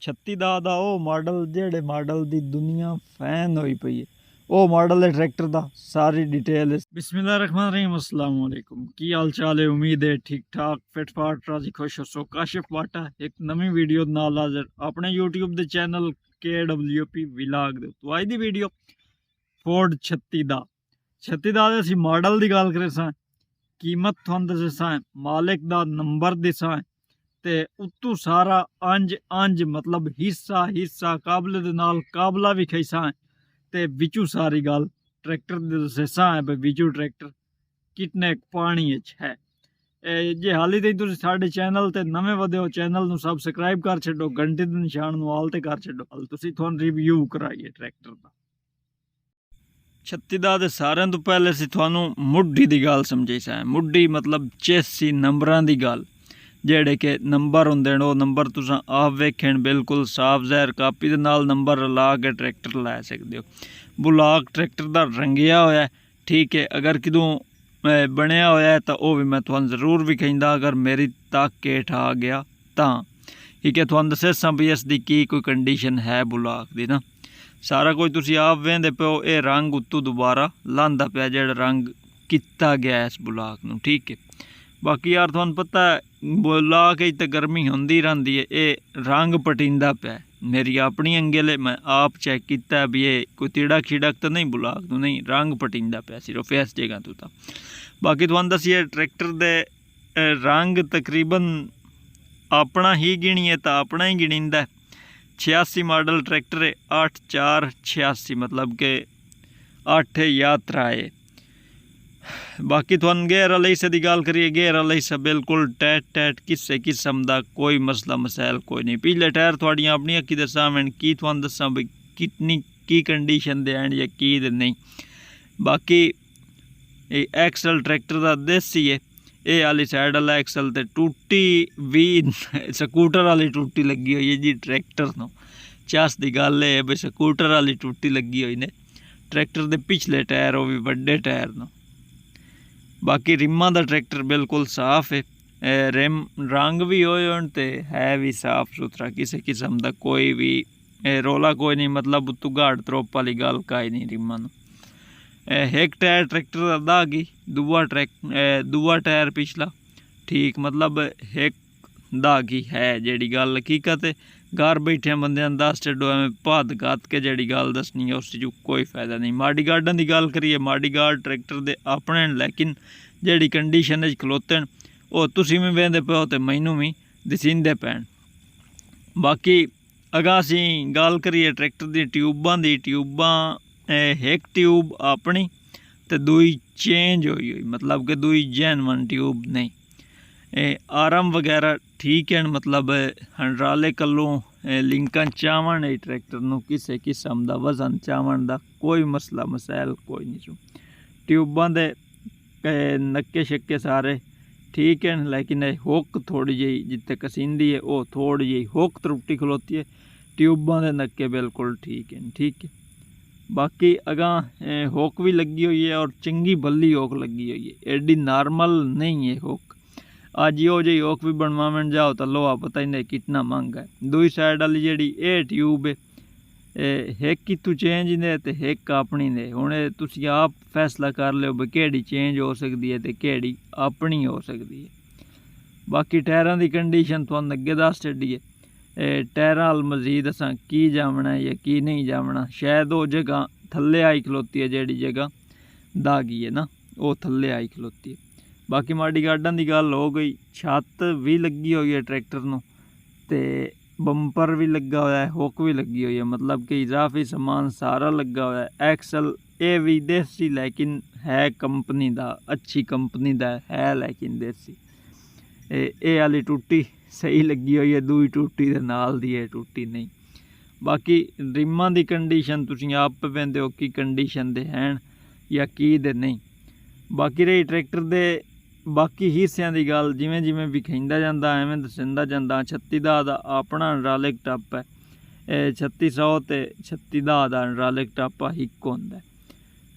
36 ਦਾ ਉਹ ਮਾਡਲ ਜਿਹੜੇ ਮਾਡਲ ਦੀ ਦੁਨੀਆ ਫੈਨ ਹੋਈ ਪਈ ਹੈ, ਉਹ ਮਾਡਲ है ट्रैक्टर ਦਾ। सारी डिटेल बिस्मिल्लाहिर्रहमानिर्रहीम, अस्सलाम वालेकुम। की हाल चाल है? उम्मीद है ठीक ठाक फिट फाट राजी खुश हो। काशिफ बाटा एक नवी वीडियो नाल हाज़र अपने यूट्यूब के चैनल KWP विलाग दे। तो आज दी वीडियो फोर्ड 36 ਦਾ 36 ਦਾ ਅਸੀਂ ਮਾਡਲ ਦੀ ਗੱਲ ਕਰੇ ਸਾਂ, कीमत ਤੁਹਾਨੂੰ ਦੱਸੇ ਸਾਂ, मालिक ਦਾ नंबर दिसां ते उत्तू सारा अंज मतलब हिस्सा काबले दे नाल काबला भी खैसा ते विचू सारी गल ट्रैक्टर दे दसेसा है भाई विचू ट्रैक्टर कितने पानी है। जे हाली तक तुसीं साडे चैनल ते नवें वधे हो, चैनल नूं सबसक्राइब कर छड्डो, घंटे दे निशान नूं आल ते कर छड्डो। हल तुसीं तुहानूं रिव्यू कराइए ट्रैक्टर दा 36 ਦਾ। सारिਆਂ ਤੋਂ पहले ਅਸੀਂ ਤੁਹਾਨੂੰ मुड्डी दी गल समझाई। मुड्डी मतलब चेसी नंबरां दी गल, जेड़े के नंबर होंदे ने, नंबर तुसां आप वेखेण बिल्कुल साफ ज़ाहिर कापी दे नाल नंबर ला के ट्रैक्टर लै सकदे हो। बुलाक ट्रैक्टर दा रंगिया होया ठीक है, अगर किदों बनिया होया है तो वह भी मैं तुहानूं जरूर विखाइंदा अगर मेरी तक हेठ आ गया तां ठीक है। तुहानूं दस्सां भी इसदी की कोई कंडीशन है बुलाक दी ना, सारा कुछ तुसीं आप वेंदे पिओ। ये रंग उत्तों दोबारा लांदा पिया जेड़ा रंग किता गया इस बुलाक नूं ठीक है। बाकी यार तुहानूं पता है बुलाक तो गर्मी होंदी रहिंदी है, ये रंग पटिंदा पिया मेरी अपनी अंगल है, मैं आप चेक किया भी ये कोई तिड़क छिड़क तो नहीं बुलाक तो नहीं, रंग पटिंदा पिया सिर्फ इस जगह तो। बाकी तुहानूं दस्सिए ट्रैक्टर दे रंग तकरीबन अपना ही गिणीए तो अपना ही गिणींदा है। 86 मॉडल ट्रैक्टर है, 8486 मतलब के 8 यात्रा है। बाकी तुहानूं गेयर वाले हिस्से की गल करिए, गेयर वाला हिस्सा बिल्कुल टैट किसी किस्म का कोई मसला मसैल कोई नहीं। पिछले टायर थोड़ियां अपनी अखी दे सामने की तुहानूं दस्सां भी कितनी की कंडीशन दे हैं या की दे नहीं। बाकी एक्सल ट्रैक्टर का देसी है, ये वाली साइड वाला एक्सल तो टूटी भी स्कूटर वाली टूटी लगी हुई है जी ट्रैक्टर नूं। चस की गल है भी स्कूटर वाली टूटी लगी हुई ने ट्रैक्टर के पिछले टायर, वो भी वड्डे टायर नूं। बाकी रिमां दा ट्रैक्टर बिल्कुल साफ है, रिम रंग भी होए ते है भी साफ सुथरा, किसी किस्म का कोई भी रोला कोई नहीं, मतलब उत्तू गाड़ त्रोप वाली गल काई नहीं। रिमां नूं एक टायर ट्रैक्टर दा दागी, दूआ टायर पिछला ठीक, मतलब एक दागी है जेड़ी गल हकीकत है। घर बैठे बंदे दस छड्डो एवं भद गत के जेड़ी गल दसनी है उस कोई फायदा नहीं। माड़ी गार्डां की गल करिए, माड़ी गार्ड ट्रैक्टर दे अपने लेकिन जेड़ी कंडीशन खलोते हैं वो तुसीं भी वेंदे पे तो मैनू भी दसींदे पैन। बाकी अगर असीं गल करिए ट्रैक्टर दी ट्यूबां दी, ट्यूबां एक ट्यूब अपनी तो दूई चेंज हुई मतलब कि दूई जेनवन ट्यूब नहीं। आरम वगैरह ठीक है, मतलब हंडराले कल्लों लिंकां चावन है ट्रैक्टर नूं, किसी किस्म का वजन चावन का कोई मसला मसैल कोई नहीं। ट्यूबां दे नक्के शक्के सारे ठीक है, लेकिन हुक थोड़ी जी जिते कसींदी है वो थोड़ी जी हुक त्रुटी खलोती है। ट्यूबां दे नक्के बिल्कुल ठीक है। बाकी अगां हुक भी लगी हुई है और चंगी बल्ली हुक लगी हुई है, एडी नॉर्मल नहीं है हुक। अज यो जी हुक भी बनवावन जाओ तो लोहा पता ही नहीं कितना महंगा है। दूई साइड वाली जी ये ट्यूब है एक कितू चेंज ने तो एक अपनी ने, हुण तुसीं आप फैसला कर लो भी केड़ी चेंज हो सकती है तो केड़ी अपनी हो सकती है। बाकी टायरां की कंडीशन तुहानूं अगे दस छड्डीए, टायरां अल मजीद असां की जावना है या की नहीं जावना। शायद वो जगह थल्ले आई खलोती है, जेड़ी जगह दागी है ना वो थल्ले आई खलोती है। बाकी माड़ी गार्डां की गल हो गई, छत भी लगी हुई है ट्रैक्टर नूं ते बंपर भी लगा हुआ है, हुक भी लगी हुई है, मतलब कि इजाफी समान सारा लगा हुआ है। एक्सल ये भी देसी लेकिन है कंपनी दा, अच्छी कंपनी दा है लेकिन देसी। ये वाली टूटी सही लगी हुई है, दूई टूटी दे नाल दी है टूटी नहीं। बाकी रिमां दी कंडीशन तुसीं आप वेंदे हो कि कंडीशन दे हैं या की दे नहीं। बाकी रही ट्रैक्टर दे बाकी हिस्सों की गल, जिमें जिमें विखाइंदा जांदा एवें दसिंदा जांदा। 36 ਦਾ अपना हाइड्रोलिक टप है, 3600 ते 36 ਦਾ हाइड्रोलिक टप हिक होंदा है।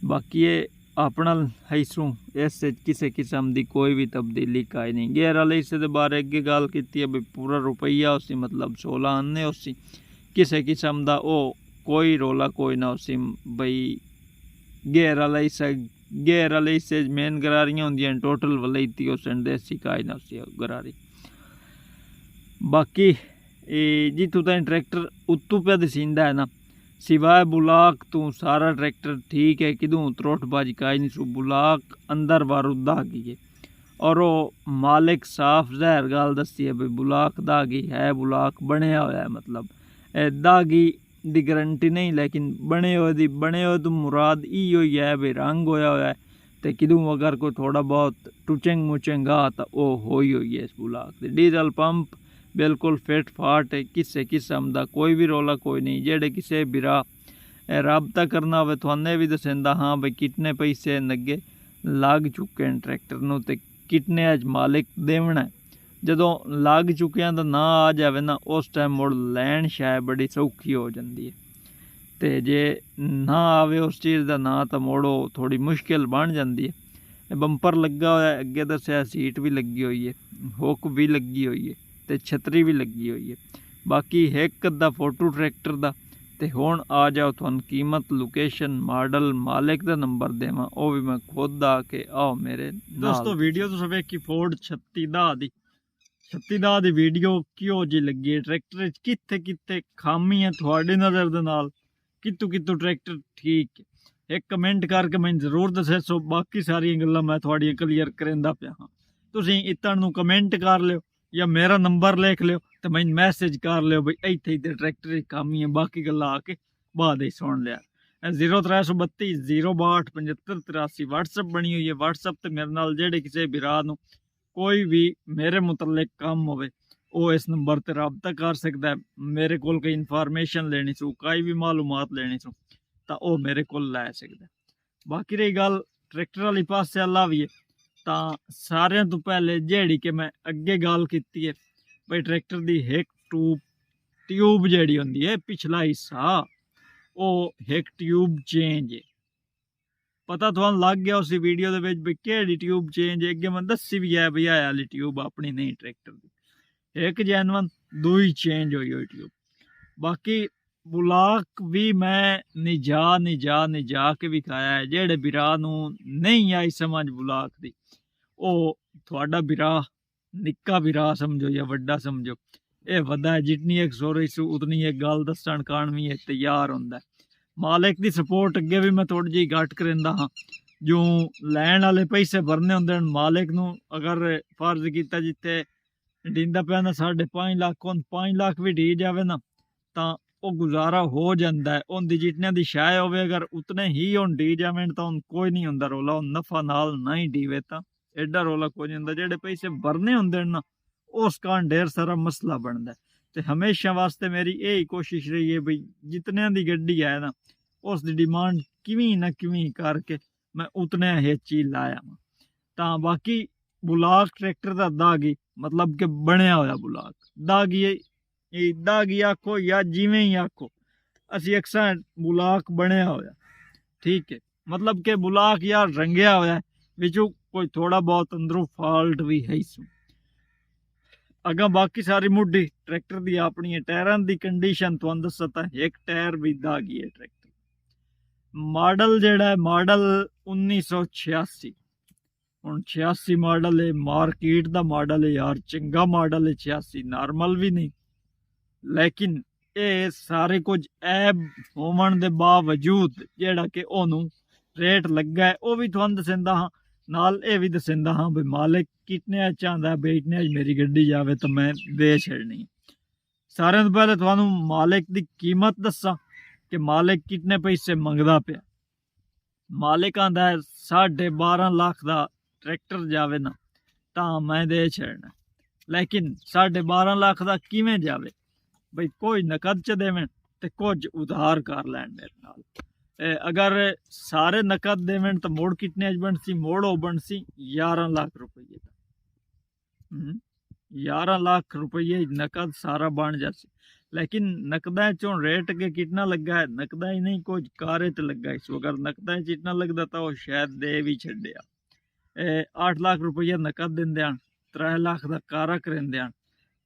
बाकी ये अपना हिस्सों इस किसी किस्म की कोई भी तब्दीली काई नहीं। गेयर वाले हिस्से के बारे अगे गल की है भी पूरा रुपया उसी मतलब 16 आने उसी किसी किस्म का वो कोई रोला कोई ना उसी बई गेयर वाला हिस्से मेन गरारियां होंदियां टोटल वलैती उस देसी काई ना उसी गरारी। बाकी जितों तक ट्रैक्टर उत्तू पे दसींदा है ना सिवाय बुलाक तू सारा ट्रैक्टर ठीक है किदूं त्रोटबाजी काई नहीं सू बुलाक अंदर बारूद दागी है और वो मालिक साफ जहर गाल दसी है भाई बुलाक दागी है बुलाक बनया होया है मतलब दागी दी गारंटी नहीं लेकिन बने हुए तो मुराद ई है भाई रंग होया है तो किदूं अगर कोई थोड़ा बहुत टुचेंग मुचेंग आ तो वो हो ही है इस बुलाक डीजल पंप बिल्कुल फिट फाट है किसी किस्म का कोई भी रौला कोई नहीं। जेड़े किसी बिरा राबता करना हो थाने भी दसेंदा हाँ भाई कितने पैसे नगे लग चुके हैं ट्रैक्टर नूं ते कितने अज मालिक देवना है। जदों लग चुकिया तो ना आ जाए ना उस टाइम मुड़ लैन शायद बड़ी सौखी हो जाती है तो जे ना आवे उस चीज़ का ना तो मोड़ो थोड़ी मुश्किल बन जाती है। बंपर लगा हुआ है अगे दसिया सीट भी लगी हुई है हुक भी लगी हुई है ते छतरी भी लगी हुई है। बाकी एक अद्धा फोटो ट्रैक्टर का तो हुण आ जाओ तुहानूं कीमत लोकेशन मॉडल मालिक का नंबर देवां वो भी मैं खुद आके आओ मेरे दोस्तों वीडियो तो सब की फोर्ड 36 दी वीडियो किहो जी लगी है ट्रैक्टर कित्थे कित्थे खामी है थोड़ी नज़र दे नाल कितों कितों ट्रैक्टर ठीक है एक कमेंट करके मैं जरूर दसे सो बाकी सारी गल्लां मैं थोड़ियां क्लीयर करेंदा पिया हाँ तुसीं इतन नूं कमेंट कर लियो या मेरा नंबर लिख लियो तो मैं मैसेज कर लियो भाई इत्थे इत्थे ट्रैक्टर की कामी है बाकी गल्लां आके बाद ही सुन लिया। 0332 062 75 83 व्हाट्सअप बनी हुई है व्हाट्सअप ते मेरे नाल जेड़े किसी बिरा नूं कोई भी मेरे मुतलक काम होवे वो इस नंबर ते राबता कर सकता है। मेरे कोल कोई इन्फॉर्मेशन लेनी सू कोई भी मालूमात लेनी सू तो वो मेरे को लै सकता है। बाकी रही गल ट्रैक्टर वाली पासे अल्लाह भी है तो सारे तो पहले जेड़ी कि मैं अगे गल की है भाई ट्रैक्टर की एक ट्यूब जी होंगी है पिछला हिस्सा वो एक ट्यूब चेंज है पता तुहानूं लग गया उस वीडियो के भाई केड़ी ट्यूब चेंज है अगे मैं दसी भी है भाई है वाली ट्यूब अपनी नहीं ट्रैक्टर की एक जैनवन दुई चेंज हुई ट्यूब। बाकी बुलाक भी मैं निजा के भी खाया है जेड़े बिरा नूं नहीं आई समझ बुलाक दी ओ थोड़ा बिरा निक्का बिरा समझो या वड्डा समझो ये वड्डा है जितनी एक सोरी सू उतनी एक गल दसन कान भी तैयार होंदा है। मालिक दी सपोर्ट अगे भी मैं थोड़ी जी घट करेंदा हाँ जो लैन वाले पैसे भरने होंदे मालिक नूं अगर फर्ज किया जिथे डींदा पिया ना 5.5 लाख 5 लाख भी डी जावे ना तो वो गुजारा हो जाता है उनकी जितने की शाय होवे अगर उतने ही हुण डी जावें तो कोई नहीं होंदा रोला नफा नाल ना ही डीवे तो एडा रोला कोई नहीं होंदा। जेडे पैसे भरने होंदे ना उस कारण ढेर सारा मसला बनता है तो हमेशा वास्ते मेरी यही कोशिश रही है भाई जितने की गड्डी है ना उसकी डिमांड किवें ना किवें करके मैं उतने ही चीज लाया वा तो बाकी बुलाक ट्रैक्टर का दागी मतलब कि बनया होया बुलाक दागी आखो या जिवें ही आखो असी अक्सर बुलाक बनया होया ठीक है मतलब कि बुलाक यार रंगया होया विचों कोई थोड़ा बहुत अंदरों फॉल्ट भी है इसमें अगा बाकी सारी मुड्डी ट्रैक्टर की अपनी है टायरां की कंडीशन तुहानूं दसता एक टायर भी दागी है ट्रैक्टर मॉडल जेड़ा है मॉडल 1986 हुण 86 मॉडल है मार्केट का मॉडल है यार चंगा मॉडल है 86 नॉर्मल भी नहीं लेकिन ये सारे कुछ ऐब होवन दे बावजूद जेड़ा कि ओनू रेट लगा है वो भी तुहानूं दसेंदा हाँ नाल ये भी दसेंदा हाँ भाई मालिक कितने चाहता है भाई इतने मेरी गड्डी जावे तो मैं दे छड़नी। सारे तो पहले तुहानूं मालिक की कीमत दसा कि मालिक कितने पैसे मंगदा पिया मालिक आंदा है 12.5 लाख का ट्रैक्टर जावे ना तो मैं दे छड़ना लेकिन 12.5 लाख का किवें जावे भाई कोई नकद च देवें तो कुछ उधार कर लैन मेरे नाल अगर सारे नकद देवें तो मोड़ कितने बनसी मोड़ हो बनसी 11 लाख रुपये का 11 लाख रुपये नकद सारा बन जासी लेकिन नकदा चों रेट के कितना लगा है, नकदा ही नहीं कुछ कारे ते लगा। इस अगर नकदा च इतना लगदा तो वो शायद दे भी छड्डिया। 8 लाख रुपया नकद दिंदे हन, 3 लाख दा कारा करेंदे हन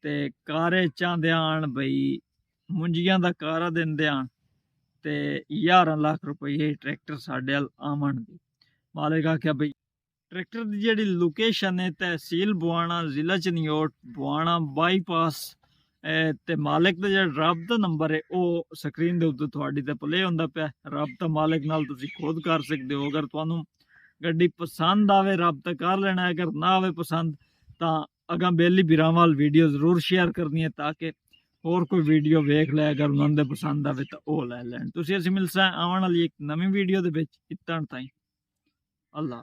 ते कारे चाहंदे हन बई मुंजियां दा कारा दिंदे हन ते 11 लाख रुपये ट्रैक्टर साढ़े अल आमन दी। मालिक आख्या बई ट्रैक्टर की जी लोकेशन है तहसील बुआना जिला चनियोट बुआना बाईपास ते मालिक का जो राबता नंबर है वो स्क्रीन के उत्ते थोड़ी ते प्ले होंदा पिया। राबता मालिक नाल तुसी खुद कर सकते हो। अगर तुहानू गड्डी पसंद आवे राबता कर लेना है, अगर ना आवे पसंद तो अगा बेली बिरावाल वीडियो जरूर शेयर करनी है ताकि और कोई वीडियो वेख ले, अगर उन्होंने पसंद आवे तो वो लै लैन। तुसी असीं मिलसां आवन वाली एक नवीं वीडियो दे विच। इत्तण ताईं अल्लाह।